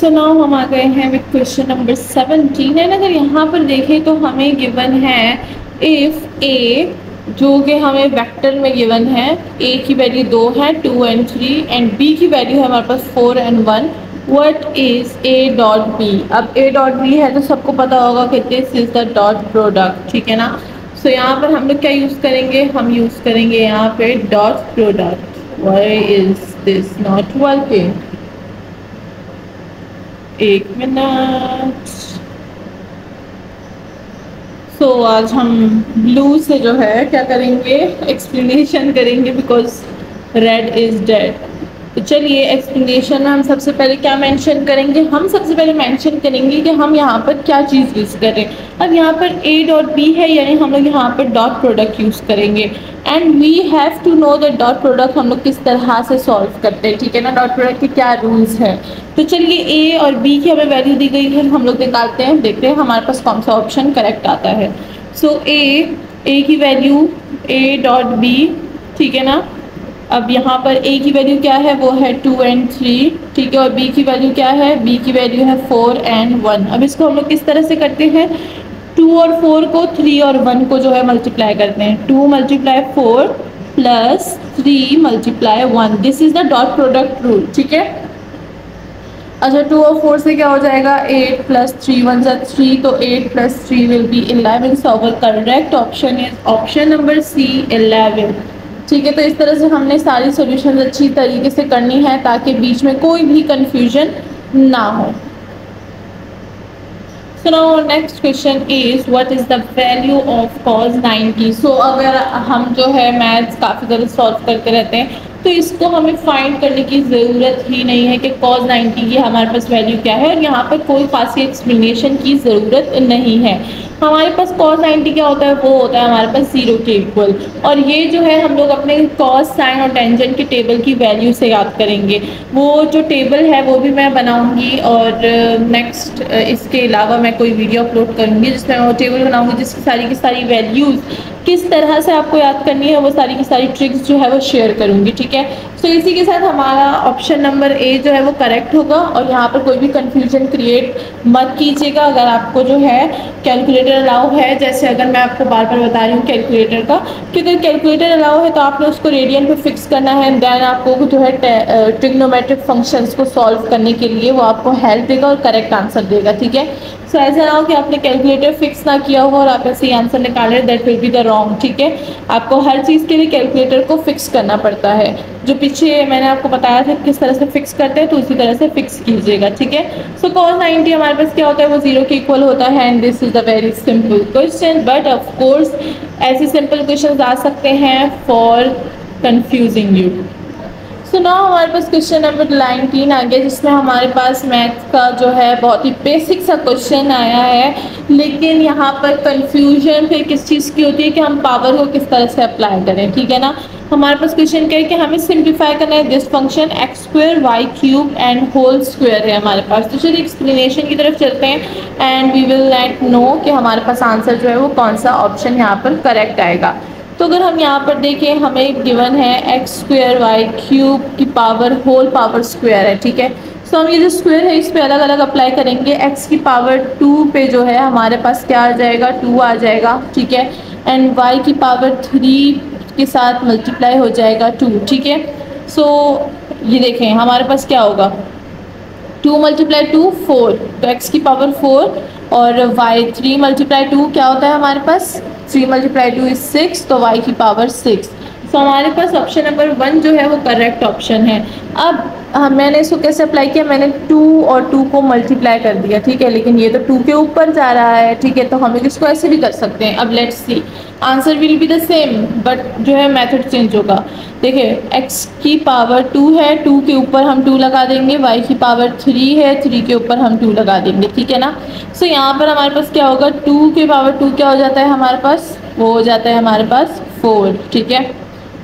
So now हम आ गए हैं विद क्वेश्चन नंबर 17 एंड अगर यहाँ पर देखें तो हमें गिवन है इफ ए जो कि हमें वेक्टर में गिवन है ए की वैल्यू 2 है 2 and 3 एंड बी की वैल्यू है हमारे पास 4 and 1। What is a dot b. अब ए डॉट बी है तो सबको पता होगा कि this is the dot product, ठीक है ना। सो यहाँ पर हम लोग क्या यूज़ करेंगे, हम यूज़ करेंगे यहाँ पे dot product. Why is this not working, एक मिनट। सो आज हम ब्लू से जो है क्या करेंगे, एक्सप्लेनेशन करेंगे बिकॉज रेड इज डेड। तो चलिए एक्सप्लेनेशन में हम सबसे पहले क्या मेंशन करेंगे, हम सबसे पहले मेंशन करेंगे कि हम यहाँ पर क्या चीज़ यूज़ कर रहे हैं। अब यहाँ पर ए डॉट बी है यानी हम लोग यहाँ पर डॉट प्रोडक्ट यूज़ करेंगे and we have to know that dot product हम लोग किस तरह से सॉल्व करते हैं, ठीक है ना। डॉट प्रोडक्ट के क्या रूल्स हैं। तो चलिए ए और बी की हमें वैल्यू दी गई है, हम लोग निकालते हैं, देखते हैं हमारे पास कौन सा ऑप्शन करेक्ट आता है। सो ए की वैल्यू ए डॉट बी, ठीक है ना। अब यहाँ पर ए की वैल्यू क्या है, वो है 2 and 3, ठीक है। और बी की वैल्यू क्या है, बी की वैल्यू है 4 and 1। अब इसको हम लोग किस तरह से करते हैं, 2 और 4 को 3 और 1 को जो है मल्टीप्लाई करते हैं। 2 × 4 plus 3 × 1, this is the dot product rule, ठीक है। अच्छा 2 और 4 से क्या हो जाएगा, 8 + 3 1 = 3, तो 8 + 3 will be 11। So our correct option is option number C 11, ठीक है। तो इस तरह से हमने सारी सॉल्यूशंस अच्छी तरीके से करनी है ताकि बीच में कोई भी कंफ्यूजन ना हो। So now next question is what is the value of cos 90। सो अगर हम जो है मैथ्स काफ़ी ज़्यादा सॉल्व करते रहते हैं तो इसको हमें फाइंड करने की ज़रूरत ही नहीं है कि cos 90 की हमारे पास वैल्यू क्या है, और यहाँ पर कोई खासी एक्सप्लेनेशन की ज़रूरत नहीं है। हमारे पास cos 90 क्या होता है, वो होता है हमारे पास 0 के इक्वल, और ये जो है हम लोग अपने cos साइन और टेंजेंट के टेबल की वैल्यू से याद करेंगे। वो जो टेबल है वो भी मैं बनाऊंगी और नेक्स्ट इसके अलावा मैं कोई वीडियो अपलोड करूंगी जिसमें मैं वो टेबल बनाऊंगी जिसकी सारी की सारी वैल्यूज़ किस तरह से आपको याद करनी है, वो सारी की सारी ट्रिक्स जो है वो शेयर करूंगी, ठीक है। सो इसी के साथ हमारा ऑप्शन नंबर ए जो है वो करेक्ट होगा, और यहाँ पर कोई भी कंफ्यूजन क्रिएट मत कीजिएगा। अगर आपको जो है कैलकुलेटर अलाउ है, जैसे अगर मैं आपको बार बार बता रही हूँ कैलकुलेटर का, कि अगर कैलकुलेटर अलाउ है तो आपने उसको रेडियन पे फिक्स करना है, देन आपको जो है ट्रिग्नोमेट्रिक फंक्शंस को सॉल्व करने के लिए वो आपको हेल्प देगा और करेक्ट आंसर देगा, ठीक है। सो ऐसा ना हो कि आपने कैलकुलेटर फिक्स ना किया हो और आप ऐसे ही आंसर निकाल रहे, that will be the wrong, ठीक है। आपको हर चीज़ के लिए कैलकुलेटर को फिक्स करना पड़ता है। जो पीछे मैंने आपको बताया था किस तरह से फिक्स करते हैं, तो उसी तरह से फिक्स कीजिएगा, ठीक है। सो cos 90 हमारे पास क्या होता है, वो 0 के इक्वल होता है and this is a very simple question, but of course ऐसे सिंपल क्वेश्चन आ सकते हैं for confusing you. So now हमारे पास क्वेश्चन नंबर 19 आ गया, जिसमें हमारे पास मैथ का जो है बहुत ही बेसिक सा क्वेश्चन आया है, लेकिन यहाँ पर कंफ्यूजन फिर किस चीज़ की होती है कि हम पावर को किस तरह से अप्लाई करें, ठीक है ना। हमारे पास क्वेश्चन क्या है कि हमें सिंप्लीफाई करना है this function x² y³ and whole square है हमारे पास। तो चलिए एक्सप्लेनेशन की तरफ चलते हैं and we will let know कि हमारे पास आंसर जो है वो कौन सा ऑप्शन यहाँ पर करेक्ट आएगा। तो अगर हम यहाँ पर देखें, हमें गिवन है x² y³ की पावर होल पावर स्क्वायर है, ठीक है। सो हम ये जो स्क्वायर है इस पे अलग अलग अप्लाई करेंगे। x की पावर 2 पे जो है हमारे पास क्या आ जाएगा, 2 आ जाएगा, ठीक है। एंड y की पावर 3 के साथ मल्टीप्लाई हो जाएगा 2, ठीक है। सो ये देखें हमारे पास क्या होगा, 2 × 2 4, तो x की पावर 4 और y 3 × 2 क्या होता है हमारे पास, 3 × 2 is 6, तो y की पावर 6। तो हमारे पास ऑप्शन नंबर 1 जो है वो करेक्ट ऑप्शन है। अब मैंने इसको कैसे अप्लाई किया, मैंने 2 और 2 को मल्टीप्लाई कर दिया, ठीक है, लेकिन ये तो 2 के ऊपर जा रहा है, ठीक है, तो हम इसको ऐसे भी कर सकते हैं। अब let's see, answer will be the same but जो है मेथड चेंज होगा। देखिए x की पावर 2 है, 2 के ऊपर हम 2 लगा देंगे, y की पावर 3 है, 3 के ऊपर हम 2 लगा देंगे, ठीक है ना। सो यहाँ पर हमारे पास क्या होगा, 2 के पावर 2 क्या हो जाता है हमारे पास, वो हो जाता है हमारे पास 4, ठीक है।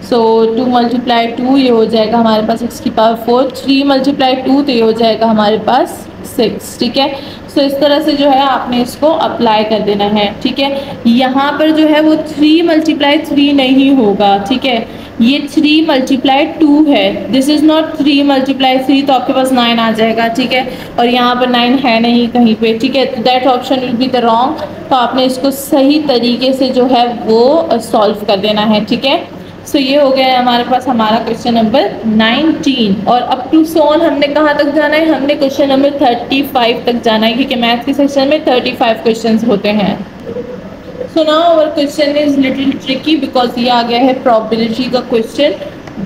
सो 2 × 2 ये हो जाएगा हमारे पास x की पावर 4, 3 × 2 तो ये हो जाएगा हमारे पास 6, ठीक है। सो इस तरह से जो है आपने इसको अप्लाई कर देना है, ठीक है। यहाँ पर जो है वो 3 × 3 नहीं होगा, ठीक है। ये 3 मल्टीप्लाई 2 है, दिस इज नॉट 3 मल्टीप्लाई 3, तो आपके पास 9 आ जाएगा, ठीक है। और यहाँ पर 9 है नहीं कहीं पे, ठीक है, तो that option will be the wrong. तो आपने इसको सही तरीके से जो है वो सॉल्व कर देना है, ठीक है। सो ये हो गया है हमारे पास हमारा क्वेश्चन नंबर 19। और अप टू सोन हमने कहाँ तक जाना है, हमने क्वेश्चन नंबर 35 तक जाना है, क्योंकि मैथ्स के सेक्शन में 35 क्वेश्चन होते हैं। So now our question is little tricky because ये आ गया है प्रोबेबिलिटी का क्वेश्चन,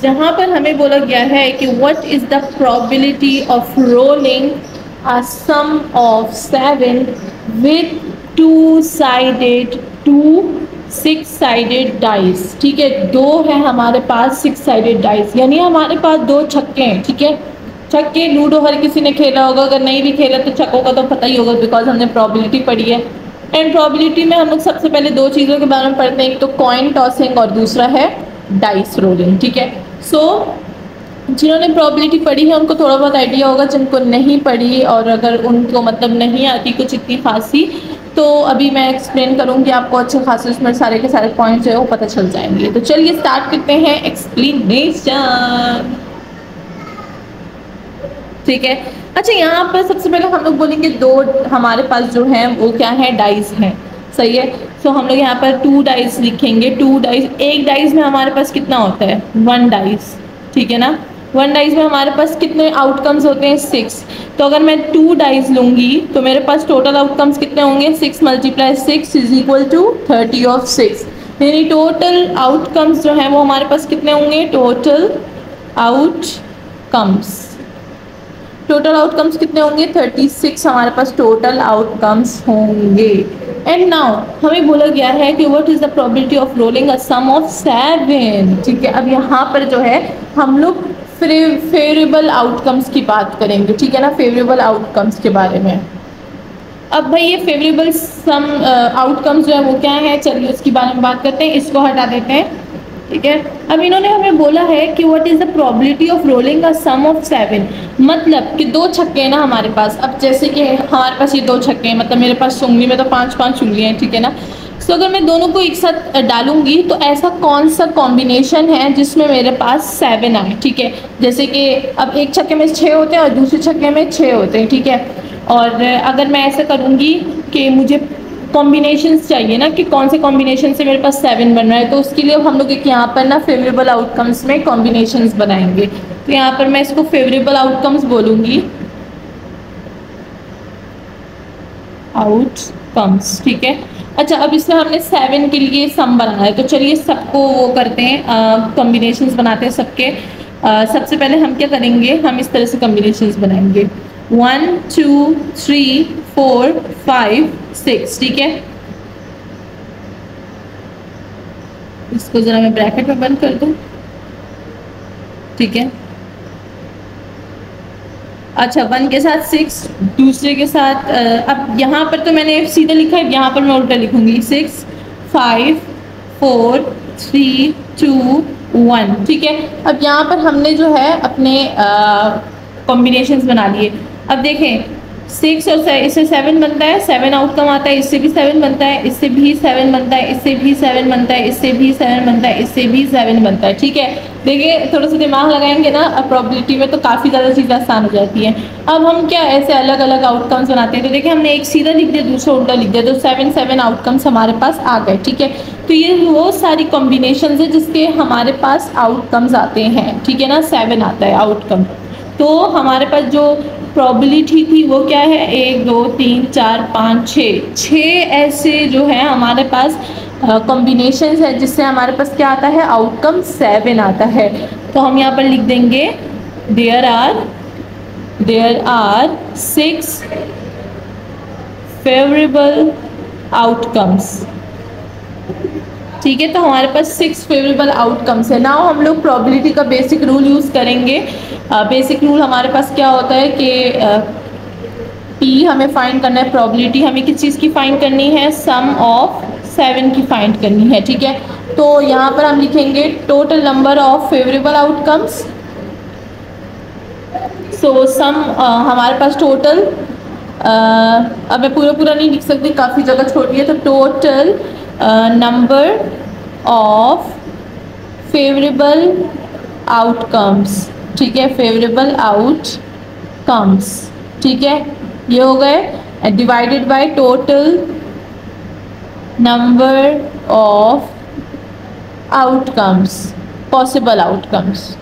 जहाँ पर हमें बोला गया है कि what is the probability of rolling a sum of 7 with 6 sided dice, ठीक है। दो है हमारे पास 6 साइडेड डाइस, यानी हमारे पास 2 छक्के हैं, ठीक है। छक्के लूडो हर किसी ने खेला होगा, अगर नहीं भी खेला तो छक्कों का तो पता ही होगा बिकॉज हमने प्रोबेबिलिटी पढ़ी है। एंड प्रोबेबिलिटी में हम लोग सबसे पहले 2 चीज़ों के बारे में पढ़ते हैं, एक तो कॉइन टॉसिंग और दूसरा है डाइस रोलिंग, ठीक है। सो जिन्होंने प्रोबेबिलिटी पढ़ी है उनको थोड़ा बहुत आइडिया होगा, जिनको नहीं पढ़ी और अगर उनको मतलब नहीं आती कुछ इतनी खासी, तो अभी मैं एक्सप्लेन करूँगी आपको अच्छे खासे, उसमें सारे के सारे पॉइंट्स जो है वो पता चल जाएंगे। तो चलिए स्टार्ट करते हैं एक्सप्लेनेशन, ठीक है। अच्छा, यहाँ पर सबसे पहले हम लोग बोलेंगे 2 हमारे पास जो है वो क्या है, डाइस हैं, सही है। सो हम लोग यहाँ पर 2 डाइस लिखेंगे, 2 डाइस, एक डाइस में हमारे पास कितना होता है 1 डाइस, ठीक है ना। 1 डाइस में हमारे पास कितने आउटकम्स होते हैं 6, तो अगर मैं 2 डाइस लूँगी तो मेरे पास टोटल आउटकम्स कितने होंगे 6 × 6 इज इक्वल टू 30 ऑफ 6, यानी टोटल आउटकम्स जो है वो हमारे पास कितने होंगे, टोटल आउटकम्स कितने होंगे 36 हमारे पास टोटल आउटकम्स होंगे। एंड नाउ हमें बोला गया है कि what is the probability of rolling a sum of 7, ठीक है। अब यहाँ पर जो है हम लोग फेवरेबल आउटकम्स की बात करेंगे, ठीक है ना, फेवरेबल आउटकम्स के बारे में। अब भाई ये फेवरेबल सम आउटकम्स जो है वो क्या है, चलिए उसके बारे में बात करते हैं, इसको हटा देते हैं, ठीक है। अब इन्होंने हमें बोला है कि what is the probability of rolling a sum of 7, मतलब कि 2 छक्के हैं ना हमारे पास। अब जैसे कि हमारे पास ये 2 छक्के हैं, मतलब मेरे पास उंगली में तो 5-5 उंगलियां हैं, ठीक है ना। सो अगर मैं दोनों को एक साथ डालूंगी तो ऐसा कौन सा कॉम्बिनेशन है जिसमें मेरे पास 7 आए, ठीक है। जैसे कि अब एक छक्के में 6 होते हैं और दूसरे छक्के में 6 होते हैं, ठीक है। और अगर मैं ऐसा करूँगी कि मुझे कॉम्बिनेशंस चाहिए ना कि कौन से कॉम्बिनेशन से मेरे पास 7 बन रहा है, तो उसके लिए हम लोग एक यहाँ पर ना फेवरेबल आउटकम्स में कॉम्बिनेशंस बनाएंगे। तो यहाँ पर मैं इसको फेवरेबल आउटकम्स बोलूँगी, आउटकम्स, ठीक है। अच्छा, अब इसमें हमने 7 के लिए सम बनाना है, तो चलिए सबको वो करते हैं, कॉम्बिनेशंस बनाते हैं सबके। सबसे पहले हम क्या करेंगे, हम इस तरह से कॉम्बिनेशंस बनाएंगे 1 2 3 4 5 6, ठीक है। इसको जरा मैं ब्रैकेट में बंद कर दूं, ठीक है। अच्छा, 1 के साथ 6, दूसरे के साथ अब यहाँ पर तो मैंने सीधा लिखा है, यहाँ पर मैं उल्टा लिखूंगी 6 5 4 3 2 1, ठीक है। अब यहाँ पर हमने जो है अपने कॉम्बिनेशंस बना लिए। अब देखें 6 और इससे 7 बनता है, 7 आउटकम आता है, इससे भी 7 बनता है, इससे भी 7 बनता है, इससे भी 7 बनता है, इससे भी 7 बनता है, इससे भी 7 बनता है, ठीक है। देखिए थोड़ा सा दिमाग लगाएंगे ना प्रोबेबिलिटी में तो काफ़ी ज़्यादा चीज़ें आसान हो जाती हैं। अब हम क्या ऐसे अलग अलग आउटकम्स बनाते हैं, तो देखिए हमने एक सीधा लिख दिया, दूसरा उल्टा लिख दिया, तो 7 आउटकम्स हमारे पास आ गए, ठीक है। तो ये वो सारी कॉम्बिनेशन है जिसके हमारे पास आउटकम्स आते हैं, ठीक है ना, 7 आता है आउटकम। तो हमारे पास जो प्रोबेबिलिटी थी वो क्या है, 1 2 3 4 5 6 ऐसे जो है हमारे पास कॉम्बिनेशंस है जिससे हमारे पास क्या आता है, आउटकम 7 आता है। तो हम यहाँ पर लिख देंगे देयर आर 6 फेवरेबल आउटकम्स, ठीक है। तो हमारे पास 6 फेवरेबल आउटकम्स है। नाउ हम लोग प्रोबेबिलिटी का बेसिक रूल यूज़ करेंगे। बेसिक रूल हमारे पास क्या होता है कि P हमें फाइंड करना है, प्रोबेबिलिटी हमें किस चीज़ की फाइंड करनी है, सम ऑफ 7 की फाइंड करनी है, ठीक है। तो यहाँ पर हम लिखेंगे total number of favourable outcomes. So sum हमारे पास टोटल, अब मैं पूरा नहीं लिख सकती, काफ़ी जगह छोड़ी है, तो total number of favourable outcomes, ठीक है, फेवरेबल आउटकम्स, ठीक है, ये हो गए। Divided by total number of outcomes, possible outcomes,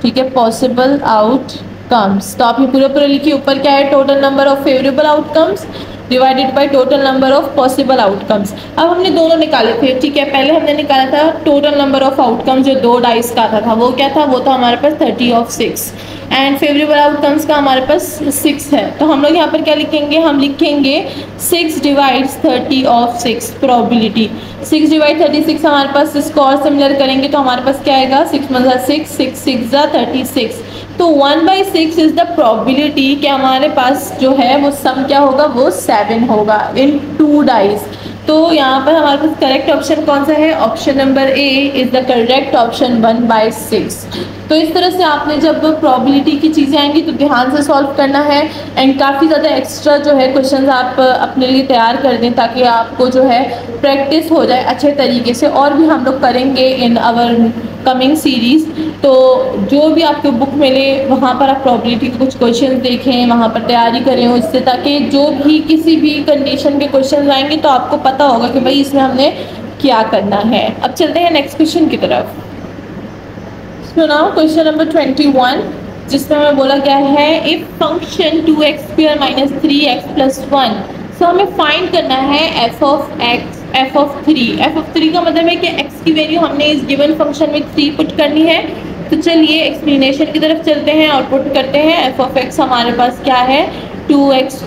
ठीक है, पॉसिबल आउटकम्स। तो आप ये पूरा पूरा लिखिए, ऊपर क्या है, total number of favourable outcomes divided by total number of possible outcomes. अब हमने दोनों निकाले थे, ठीक है, पहले हमने निकाला था टोटल नंबर ऑफ आउटकम्स जो 2 डाइस का आता था, वो क्या था, वो था हमारे पास 30 ऑफ 6, एंड फेवरेबल आउटकम्स का हमारे पास 6 है। तो हम लोग यहाँ पर क्या लिखेंगे, हम लिखेंगे 6 डिवाइड्स 30 ऑफ 6 प्रोबेबिलिटी। 6 डिवाइड 36 हमारे पास, इसको और सिमिलर करेंगे तो हमारे पास क्या आएगा, 6 × 6, 6 6 36। तो 1/6 इज द प्रोबेबिलिटी कि हमारे पास जो है वो सम क्या होगा, वो 7 होगा इन 2 डाइस। तो यहाँ पर हमारे पास करेक्ट ऑप्शन कौन सा है, option number A is the correct option 1/6। तो इस तरह से आपने जब प्रोबेबिलिटी की चीज़ें आएंगी तो ध्यान से सॉल्व करना है, एंड काफ़ी ज़्यादा एक्स्ट्रा जो है क्वेश्चंस आप अपने लिए तैयार कर दें ताकि आपको जो है प्रैक्टिस हो जाए अच्छे तरीके से। और भी हम लोग करेंगे इन आवर कमिंग सीरीज़, तो जो भी आपको बुक मिले वहाँ पर आप प्रोबेबिलिटी के कुछ क्वेश्चन देखें, वहाँ पर तैयारी करें उससे, ताकि जो भी किसी भी कंडीशन के क्वेश्चन आएंगे तो आपको पता होगा कि भाई इसमें हमने क्या करना है। अब चलते हैं नेक्स्ट क्वेश्चन की तरफ। सुनाओ क्वेश्चन नंबर 21, जिसमें हमें बोला गया है इफ फंक्शन 2x² - 3x + 1, सो हमें फाइंड करना है f of 3। f of 3 का मतलब है कि x की वैल्यू हमने इस गिवन फंक्शन में 3 पुट करनी है। तो चलिए एक्सप्लेनेशन की तरफ चलते हैं और पुट करते हैं। f of x हमारे पास क्या है, 2x² -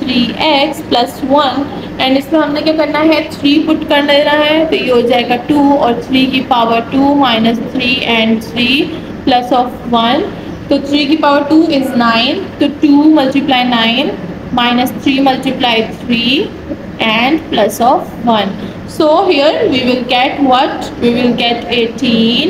3x + 1, एंड इसमें हमने क्या करना है, 3 पुट कर देना है। तो ये हो जाएगा 2 और 3 की पावर 2 - 3 एंड 3 प्लस ऑफ 1। तो 3 की पावर 2 इज 9, तो 2 × 9 - 3 × 3 and plus of 1. So here we will get what? We will get 18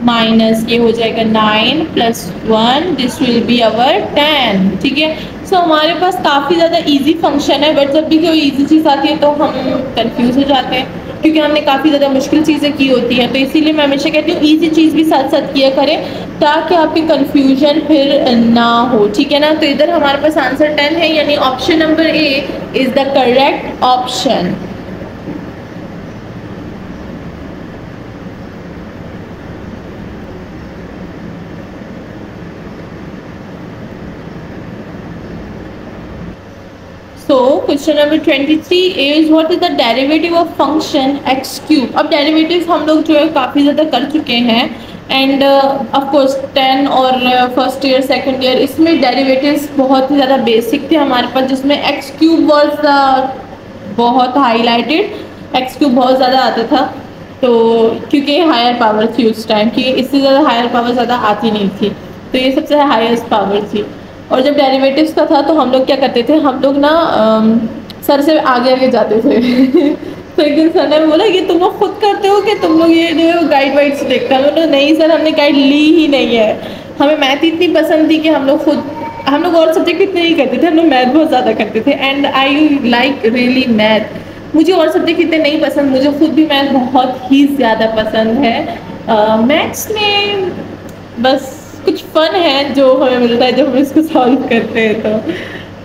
minus ये हो जाएगा 9 + 1, दिस विल बी अवर 10, ठीक है। सो हमारे पास काफ़ी ज़्यादा इजी फंक्शन है, बट जब भी कोई इजी चीज़ आती है तो हम कंफ्यूज हो जाते हैं क्योंकि हमने काफ़ी ज़्यादा मुश्किल चीज़ें की होती हैं। तो इसीलिए मैं हमेशा कहती हूँ इजी चीज़ भी साथ साथ किया करें ताकि आपकी कंफ्यूजन फिर ना हो, ठीक है ना। तो इधर हमारे पास आंसर 10 है, यानी option number A is the correct option. So question number 23 is what is the derivative of function x³। अब डेरिवेटिव हम लोग जो है काफ़ी ज़्यादा कर चुके हैं, एंड ऑफ कोर्स 10 और फर्स्ट ईयर सेकंड ईयर इसमें डेरिवेटिव्स बहुत ही ज़्यादा बेसिक थे हमारे पास, जिसमें x³ वाज बहुत हाईलाइटेड, x³ बहुत ज़्यादा आता था। तो क्योंकि हायर पावर थी उस टाइम की, इससे ज़्यादा हायर पावर ज़्यादा आती नहीं थी, तो ये सबसे हाईएस्ट पावर थी। और जब डेरिवेटिव्स का था तो हम लोग क्या करते थे, हम लोग ना सर से आगे आगे जाते थे तो एक दिन सर ने बोला कि तुम लोग खुद करते हो कि तुम लोग ये जो है गाइड वाइड से देखते हैं। मतलब नहीं सर, हमने गाइड ली ही नहीं है, हमें मैथ इतनी पसंद थी कि हम लोग और सब्जेक्ट इतने नहीं करते थे, हम लोग मैथ बहुत ज़्यादा करते थे। And I like really math. मुझे और सब्जेक्ट इतने नहीं पसंद, मुझे खुद भी मैथ बहुत ही ज़्यादा पसंद है। मैथ्स में बस कुछ फन है जो हमें मिलता है जब हम इसको सॉल्व करते हैं।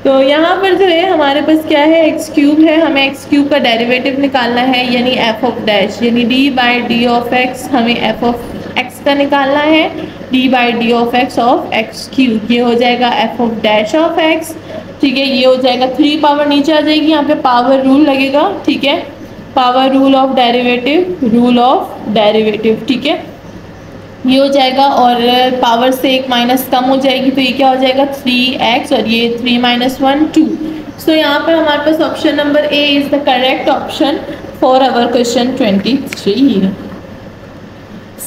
तो यहाँ पर जो है हमारे पास क्या है, x³ है, हमें x³ का डेरिवेटिव निकालना है, यानी f ऑफ डैश, यानी d/d ऑफ x, हमें f ऑफ x का निकालना है, d/d of x of x³। ये हो जाएगा f of dash of x, ठीक है। ये हो जाएगा 3 पावर नीचे आ जाएगी, यहाँ पे पावर रूल लगेगा, ठीक है, पावर रूल ऑफ डेरिवेटिव, ठीक है। ये हो जाएगा और पावर से 1 माइनस कम हो जाएगी, तो ये क्या हो जाएगा 3x, और ये 3 - 1 2। सो यहाँ पर हमारे पास option number A is the correct option for our question 23।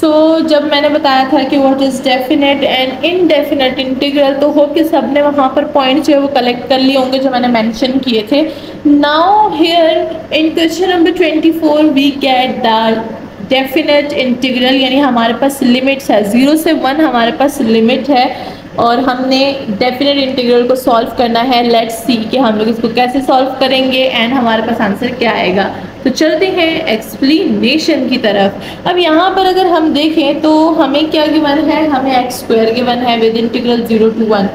So जब मैंने बताया था कि what is definite and indefinite integral, तो होप कि सब ने वहाँ पर पॉइंट जो है वो कलेक्ट कर लिए होंगे जो मैंने मेंशन किए थे। Now here in question number 24 we get the definite integral, यानी हमारे पास लिमिट्स है, 0 से 1 हमारे पास लिमिट है और हमने डेफिनेट इंटीग्रल को सॉल्व करना है। लेट्स सी कि हम लोग इसको कैसे सॉल्व करेंगे एंड हमारे पास आंसर क्या आएगा। तो चलते हैं एक्सप्लेनेशन की तरफ। अब यहाँ पर अगर हम देखें तो हमें क्या गिवन है, हमें एक्स स्क्वायर गिवन है विद इंटीग्रल 0 to 1।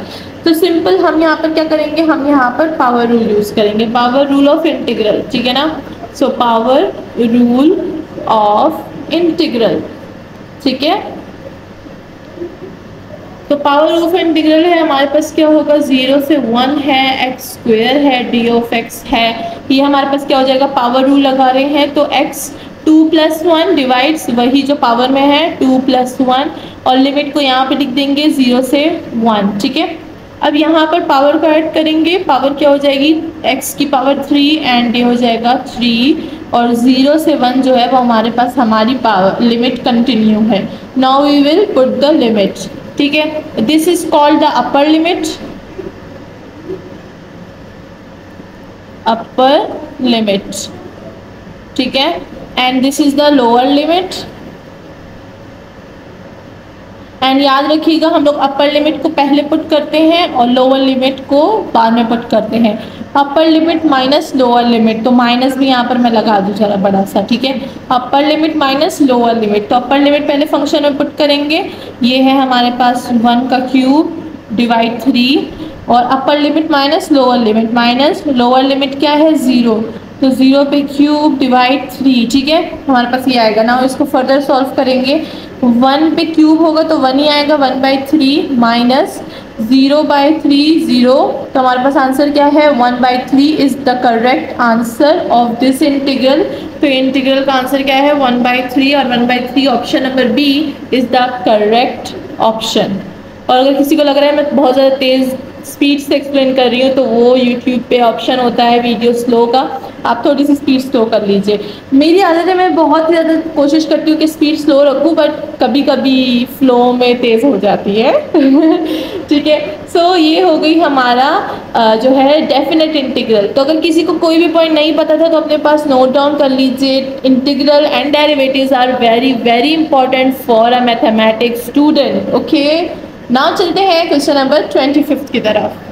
तो सिंपल हम यहाँ पर क्या करेंगे, हम यहाँ पर पावर रूल यूज करेंगे, पावर रूल ऑफ इंटीग्रल, ठीक है ना। So power rule of integral, ठीक है। तो पावर ऑफ इंटीग्रल है हमारे पास क्या होगा, 0 से 1 है, एक्स स्क्वायर है, डी ऑफ एक्स है, ये हमारे पास क्या हो जाएगा, पावर रूल लगा रहे हैं तो x 2 + 1 डिवाइड्स वही जो पावर में है 2 + 1 और लिमिट को यहाँ पे लिख देंगे 0 से 1, ठीक है। अब यहाँ पर पावर को ऐड करेंगे, पावर क्या हो जाएगी x की पावर 3 एंड ये हो जाएगा 3 और 0 से 1 जो है वो हमारे पास हमारी पावर लिमिट कंटिन्यू है। Now we will put the limit, ठीक है। This is called the upper limit, upper limit, ठीक है, and this is the lower limit. And याद रखिएगा हम लोग अपर लिमिट को पहले पुट करते हैं और लोअर लिमिट को बाद में पुट करते हैं। Upper limit minus lower limit, तो माइनस भी यहाँ पर मैं लगा दूँ जरा बड़ा सा, ठीक है। Upper limit minus lower limit, तो अपर लिमिट पहले फंक्शन में पुट करेंगे, ये है हमारे पास 1 का क्यूब डिवाइड 3 और upper limit minus lower limit क्या है 0, तो 0 पे क्यूब डिवाइड 3, ठीक है, हमारे पास ये आएगा ना। इसको फर्दर सॉल्व करेंगे, 1 पे क्यूब होगा तो 1 ही आएगा, 1/3 माइनस 0/3 0, तो हमारे पास आंसर क्या है 1/3 is the correct answer of this integral. तो इंटीग्रल का आंसर क्या है 1/3 और 1/3 option number B is the correct option. और अगर किसी को लग रहा है मैं बहुत ज़्यादा तेज़ स्पीड से एक्सप्लेन कर रही हूँ तो वो यूट्यूब पे ऑप्शन होता है वीडियो स्लो का, आप थोड़ी सी स्पीड स्लो कर लीजिए। मेरी आदत है मैं बहुत ही ज़्यादा कोशिश करती हूँ कि स्पीड स्लो रखूँ, बट कभी कभी फ्लो में तेज़ हो जाती है ठीक है। सो ये हो गई हमारा जो है डेफिनेट इंटीग्रल। तो अगर किसी को कोई भी पॉइंट नहीं पता था तो अपने पास नोट डाउन कर लीजिए। Integral and derivatives are very very important for a mathematics student. Okay, now चलते हैं क्वेश्चन नंबर 25 की तरफ।